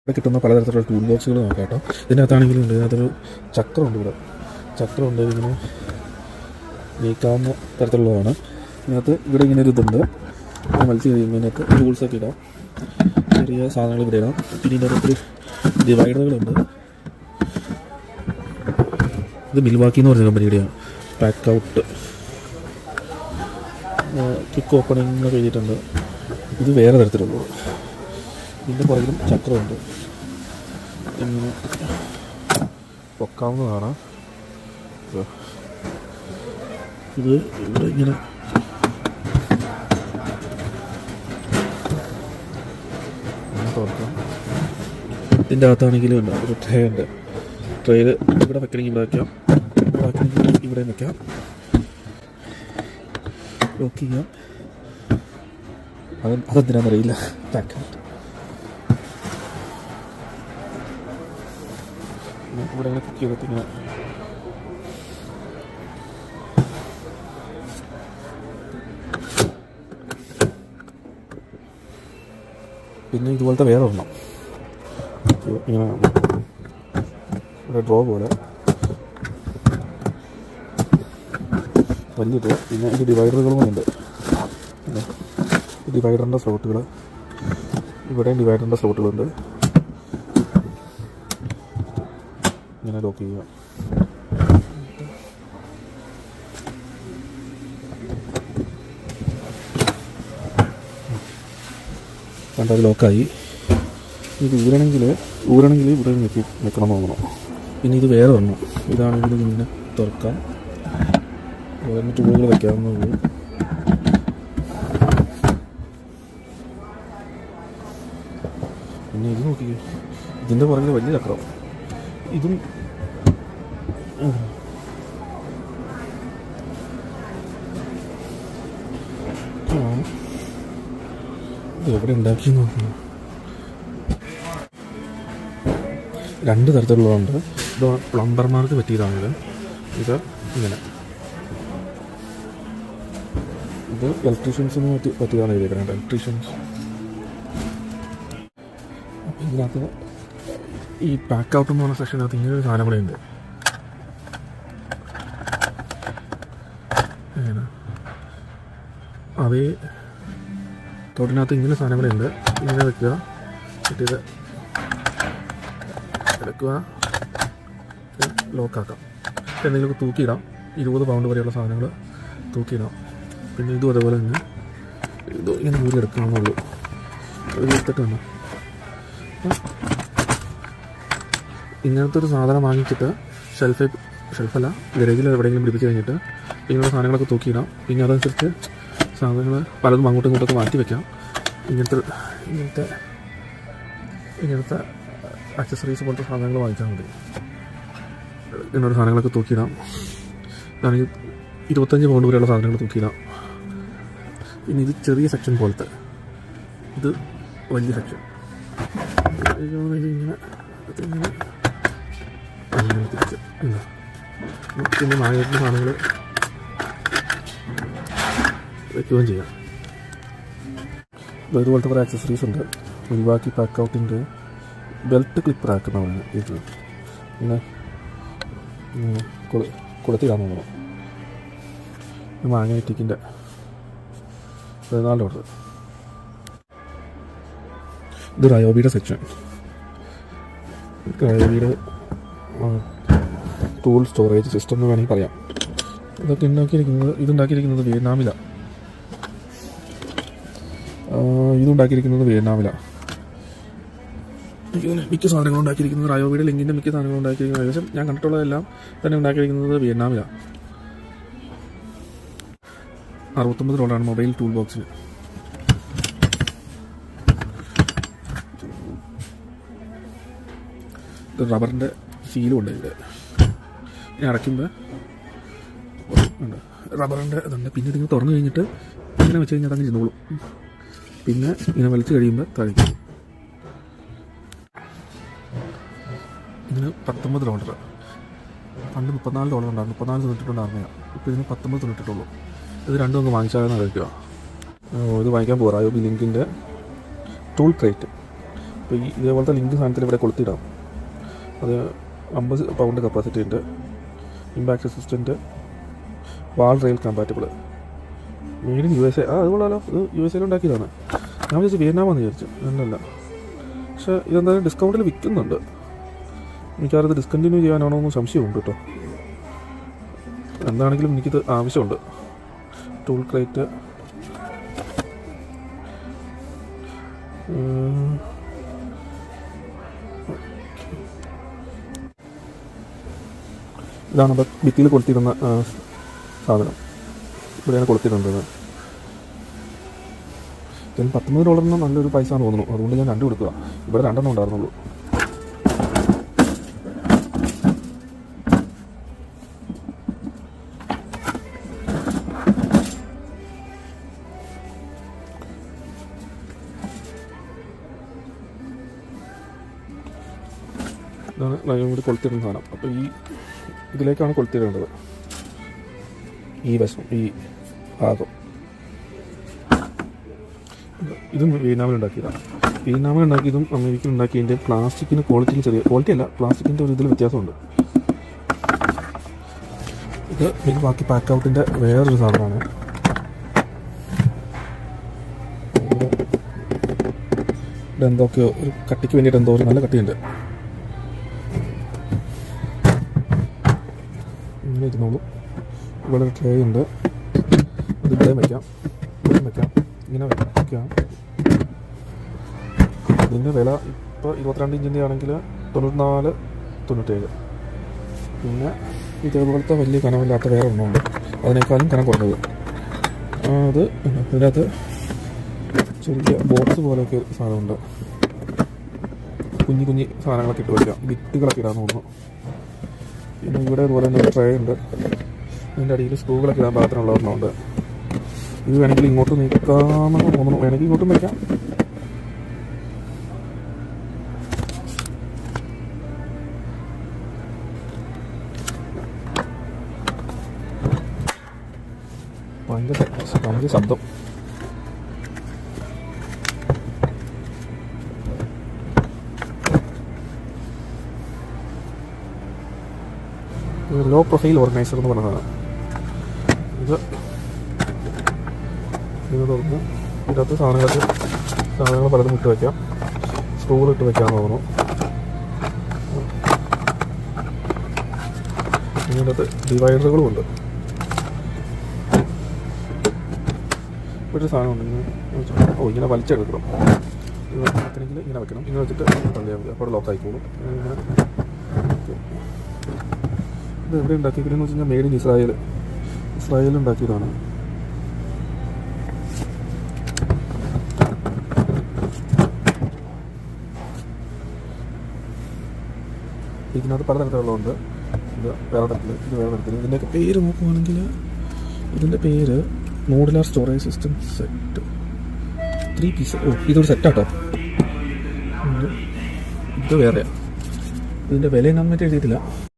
ഇവിടെ കിട്ടുന്ന പലതരത്തിലുള്ള ടൂൾ ബോക്സുകൾ നോക്കാം കേട്ടോ. ഇതിനകത്താണെങ്കിലും ഉണ്ട്, അതിനകത്തൊരു ചക്രമുണ്ട്. ഇവിടെ ചക്രമുണ്ട്, ഇങ്ങനെ നീക്കാവുന്ന തരത്തിലുള്ളതാണ്. ഇവിടെ ഇങ്ങനെ ഒരു ഇതുണ്ട്, ഇങ്ങനെ വലിച്ചു കഴിയുമ്പോൾ ഇതിനകത്ത് ടൂൾസൊക്കെ ഇടാം, ചെറിയ സാധനങ്ങൾ ഇവിടെ ഇടാം. പിന്നെ ഇതിൻ്റെ അകത്തൊരു ഡിവൈഡറുകളുണ്ട്. ഇത് മിൽവാക്കി എന്ന് പറഞ്ഞ കമ്പനിയുടെയാണ്. പാക്ക് ഔട്ട് ക്വിക്ക് ഓപ്പണിംഗ് എന്നൊക്കെ എഴുതിയിട്ടുണ്ട്. ഇത് വേറെ തരത്തിലുള്ളത്. ഇതിൻ്റെ പുറകിലും ചക്രമുണ്ട്, ഇങ്ങനെ പൊക്കാവുന്നതാണ്. ഇത് ഇവിടെ ഇങ്ങനെ തുറക്കാം. ഇതിൻ്റെ അകത്താണെങ്കിലും ഉണ്ട് ഒരു ട്രേ ഉണ്ട്. ട്രേയിൽ ഇവിടെ വെക്കണമെങ്കിൽ ഇവിടെ വയ്ക്കാം, ഇവിടെ വയ്ക്കണമെങ്കിൽ ഇവിടെ വയ്ക്കാം. ലോക്ക് ചെയ്യാം. അതെന്തിനാണെന്നറിയില്ല. പാക്ക് ഇവിടെ ഇങ്ങനെ കുക്ക് ചെയ്തിട്ട് ഇങ്ങനെ പിന്നെ ഇതുപോലത്തെ വേറെ ഒരെണ്ണം ഇങ്ങനെ ഇവിടെ ഡ്രോ പോലെ വലിയത്. പിന്നെ ഇത് ഡിവൈഡറുകളും ഉണ്ട്. ഡിവൈഡറിൻ്റെ സ്ലോട്ടുകൾ, ഇവിടെയും ഡിവൈഡറിൻ്റെ സ്ലോട്ടുകളുണ്ട്. ഇങ്ങനെ ലോക്ക് ചെയ്യുക. കണ്ടത് ലോക്കായി. ഇത് ഊരണമെങ്കിൽ ഇവിടെ നിൽക്കണം തോന്നണം. പിന്നെ ഇത് വേറെ വരണം. ഇതാണെങ്കിൽ ഇങ്ങനെ തുറക്കാം, വേറെ ടൂളുകൾ വയ്ക്കാവുന്നതുള്ളൂ. പിന്നെ ഇത് നോക്കി, ഇതിൻ്റെ പുറകിൽ വലിയ ചക്രം. ഇതും ഇത് എവിടെ ഉണ്ടാക്കി നോക്കുന്നു. രണ്ട് തരത്തിലുള്ളതുണ്ട്. ഇത് പ്ലംബർമാർക്ക് പറ്റിയതാണിത്. ഇത് ഇങ്ങനെ, ഇത് ഇലക്ട്രീഷ്യൻസിന് പറ്റിയതാണ് എഴുതിയേക്കുന്നത്. ഇലക്ട്രീഷ്യൻസ്. അപ്പം ഇതിനകത്ത് ഈ പാക്ക് ഔട്ട് എന്ന് പറഞ്ഞ സെക്ഷനകത്ത് ഇങ്ങനെ ഒരു സാധനം കൂടെ ഉണ്ട്. അതേ തോട്ടിനകത്ത് ഇങ്ങനെ സാധനം കൂടെ ഉണ്ട്. ഇങ്ങനെ വെക്കുക, എന്നിട്ട് എടുക്കുക, ലോക്കാക്കാം. എന്തെങ്കിലുമൊക്കെ തൂക്കിയിടാം. 20 പൗണ്ട് വരെയുള്ള സാധനങ്ങൾ തൂക്കിയിടാം. പിന്നെ ഇതും അതേപോലെ തന്നെ ഇത് ഇങ്ങനെ ഊരി എടുക്കണമെന്നുള്ളൂ. എടുത്തിട്ട് തന്നെ ഇങ്ങനത്തെ ഒരു സാധനം വാങ്ങിച്ചിട്ട് ഷെൽഫല്ല ഗരേജിൽ എവിടെയെങ്കിലും പിടിപ്പിച്ച് കഴിഞ്ഞിട്ട് ഇങ്ങനെയുള്ള സാധനങ്ങളൊക്കെ തൂക്കിയിടാം. പിന്നെ അതനുസരിച്ച് സാധനങ്ങൾ പലതും അങ്ങോട്ടും ഇങ്ങോട്ടൊക്കെ മാറ്റി വയ്ക്കാം. ഇങ്ങനത്തെ ആക്സസറീസ് പോലത്തെ സാധനങ്ങൾ വാങ്ങിച്ചാൽ മതി. ഇങ്ങനൊരു സാധനങ്ങളൊക്കെ തൂക്കിയിടാം. ഇതാണെങ്കിൽ 25 പൗണ്ട് വരെയുള്ള സാധനങ്ങൾ തൂക്കിയിടാം. പിന്നെ ഇത് ചെറിയ സെക്ഷൻ പോലത്തെ, ഇത് വലിയ സെക്ഷൻ. ഇങ്ങനെ തിരിച്ച് പിന്നെ നായകത്തിൻ്റെ സാധനങ്ങൾ വയ്ക്കുകയും ചെയ്യാം. ഇതുപോലത്തെ കുറേ ആക്സസറീസ് ഉണ്ട്. മിൽവാക്കി പാക്ക് ഔട്ടിൻ്റെ ബെൽറ്റ് ക്ലിപ്പർ ആക്കുന്നതാണ് ഇത്. പിന്നെ കൊളുത്തിടാൻ തോന്നണം. മാഗ്നറ്റിക്കിൻ്റെ 14 ഓർഡർ. ഇത് റയോബിയുടെ സെക്ഷൻ. റയോബിയുടെ ടൂൾ സ്റ്റോറേജ് സിസ്റ്റം എന്ന് വേണമെങ്കിൽ പറയാം. ഇതുണ്ടാക്കിയിരിക്കുന്നത് വിയറ്റ്നാമിലാണ്. മിക്ക സാധനങ്ങളും ഉണ്ടാക്കിയിരിക്കുന്നത് റയോബിയുടെ ലിങ്കിൻ്റെ മിക്ക സാധനങ്ങളും ഉണ്ടാക്കിയിരിക്കുന്നത്, ഏകദേശം ഞാൻ കണ്ടിട്ടുള്ളതെല്ലാം തന്നെ ഉണ്ടാക്കിയിരിക്കുന്നത് വിയറ്റ്നാമിലാണ്. $69 മൊബൈൽ ടൂൾ ബോക്സിന്. ഇത് റബ്ബറിൻ്റെ സീലും ഉണ്ട്. ഇത് ഇനി അടയ്ക്കുമ്പോൾ ഉണ്ട് റബ്ബറിൻ്റെ ഇതുണ്ട്. പിന്നെ ഇതിങ്ങനെ തുറന്നു കഴിഞ്ഞിട്ട് ഇങ്ങനെ വെച്ച് കഴിഞ്ഞാൽ അതങ്ങ് ഇരുന്നോളും. പിന്നെ ഇങ്ങനെ വലിച്ചു കഴിയുമ്പോൾ താഴേക്കും. ഇതിന് $19. പണ്ട് $34 ഉണ്ടായിരുന്നു. $34.98 ഇപ്പോൾ ഇതിന് $19.98. ഇത് രണ്ടും അങ്ങ് വാങ്ങിച്ചാലെന്ന് കഴിക്കുക. ഇത് വാങ്ങിക്കാൻ പോകാം. റയോബി ലിങ്കിൻ്റെ ടൂൾ ക്രേറ്റ് അപ്പോൾ ഈ ഇതേപോലത്തെ ലിങ്ക് സാധനത്തിൽ ഇവിടെ കൊളുത്തിടാം. അത് 50 പൗണ്ട് കപ്പാസിറ്റി ഉണ്ട്, impact assistant, wall rail compatible, made in USA. അതുകൊള്ളാലോ, ഇത് USA ഉണ്ടാക്കിയതാണ്. ഞാൻ വിചാരിച്ചു വിയറ്റ്നാമെന്ന് വിചാരിച്ചു, അല്ലല്ല. പക്ഷേ ഇതെന്തായാലും ഡിസ്കൗണ്ടിൽ വിൽക്കുന്നുണ്ട്. മിക്കവാറും ഇത് ഡിസ്കണ്ടിന്യൂ ചെയ്യാനാണോ എന്ന് സംശയമുണ്ട് കേട്ടോ. എന്താണെങ്കിലും എനിക്കിത് ആവശ്യമുണ്ട്. ടൂൾ ക്രേറ്റ്, ഇതാണ് ഭിത്തിയിൽ കൊളുത്തിരുന്ന സാധനം. ഇവിടെയാണ് കൊളുത്തിരുന്നത്. ഇതിന് $19 നല്ലൊരു പൈസ എന്ന് തോന്നുന്നു. അതുകൊണ്ട് ഞാൻ 2 കൊടുക്കുക. ഇവിടെ 2 ഉണ്ടായിരുന്നുള്ളൂ. ഇതാണ് കൂടി കൊളുത്തിരുന്ന സാധനം. അപ്പോൾ ഇതിലേക്കാണ് കൊളുത്തിടേണ്ടത്. ഈ വശം, ഈ ഭാഗം. ഇതും വിയറ്റ്നാമിലുണ്ടാക്കിയതാണ്. വിയറ്റ്നാമിലുണ്ടാക്കിയതും അമേരിക്കയിലുണ്ടാക്കിയതിൻ്റെ പ്ലാസ്റ്റിക്കിന് ക്വാളിറ്റിയിൽ ക്വാളിറ്റി അല്ല, പ്ലാസ്റ്റിക്കിൻ്റെ ഒരു ഇതിൽ വ്യത്യാസമുണ്ട്. ഇത് ബാക്കി പാക്ക് ഔട്ടിൻ്റെ വേറൊരു സാധനമാണ്. ഇവിടെ എന്തൊക്കെയോ ഒരു കട്ടിക്ക് വേണ്ടിയിട്ട് എന്തോ ഒരു നല്ല കട്ടിയുണ്ട്. ഇങ്ങനെ ഇരുന്നോളൂ. ഇവിടെ ഒരു ട്രേ ഉണ്ട്. അത് ഇവിടെയും വയ്ക്കാം, ഇവിടെയും വയ്ക്കാം, ഇങ്ങനെ വയ്ക്കാം. ഇതിൻ്റെ വില ഇപ്പോൾ 22 ഇഞ്ചിൻ്റെ ആണെങ്കിൽ 94-97. പിന്നെ ഇതേപോലത്തെ വലിയ കനമില്ലാത്ത വേറെ ഒന്നുണ്ട്, അതിനേക്കാളും കനം കുറഞ്ഞത്. അത് ഇതിനകത്ത് ചെറിയ ബോക്സ് പോലെയൊക്കെ സാധനമുണ്ട്. കുഞ്ഞു കുഞ്ഞു സാധനങ്ങളൊക്കെ ഇട്ട് വയ്ക്കാം, വിത്തുകളൊക്കെ ഇടാൻ തോന്നുന്നു. പിന്നെ ഇവിടെ അതുപോലെ തന്നെ ഒരു ട്രേ ഉണ്ട്. അതിൻ്റെ അടിയിൽ സ്ക്രൂകളൊക്കെ ഇടാൻ പാകത്തിനുള്ള ഒരെണ്ണമുണ്ട്. ഇത് വേണമെങ്കിൽ ഇങ്ങോട്ട് നീക്കാമെന്ന് തോന്നുന്നു, വേണമെങ്കിൽ ഇങ്ങോട്ടും വയ്ക്കാം. ഭയങ്കര ശബ്ദം. ലോ പ്രൊഫൈൽ ഓർഗനൈസർ എന്ന് പറയുന്നതാണ്. ഇത് തുറന്ന് ഇതിനകത്ത് സാധനങ്ങൾ പലതും ഇട്ട് വയ്ക്കാം. സ്ക്രൂകൾ ഇട്ട് വയ്ക്കാമെന്ന് തോന്നുന്നു. ഇതിനകത്ത് ഡിവൈഡറുകളും ഉണ്ട്. ഇവിടെ സാധനമുണ്ട്. ഇങ്ങനെ വലിച്ചെടുക്കണം. ഇത് വെക്കണമെങ്കിൽ ഇങ്ങനെ വെക്കണം. ഇങ്ങനെ വെച്ചിട്ട് തള്ളിയാൽ മതി, അപ്പോൾ ലോക്ക് ആയിക്കോളും. ഇത് എവിടെ ഉണ്ടാക്കിയിരിക്കുന്നതെന്ന് വെച്ച് കഴിഞ്ഞാൽ മെയ്ഡ് ഇൻ ഇസ്രായേൽ ഉണ്ടാക്കിയതാണ്. ഇതിനകത്ത് പലതരത്തിലുള്ളതുണ്ട്. ഇത് വേറെ തരത്തിൽ, ഇത് വേറെ തരത്തിൽ. ഇതിൻ്റെയൊക്കെ പേര് നോക്കുകയാണെങ്കിൽ ഇതിൻ്റെ പേര് modular storage system set 3 piece. ഇതൊരു സെറ്റാട്ടോ. ഇത് വേറെയാണ്. ഇതിൻ്റെ വില എന്നാന്ന് എഴുതിയിട്ടില്ല.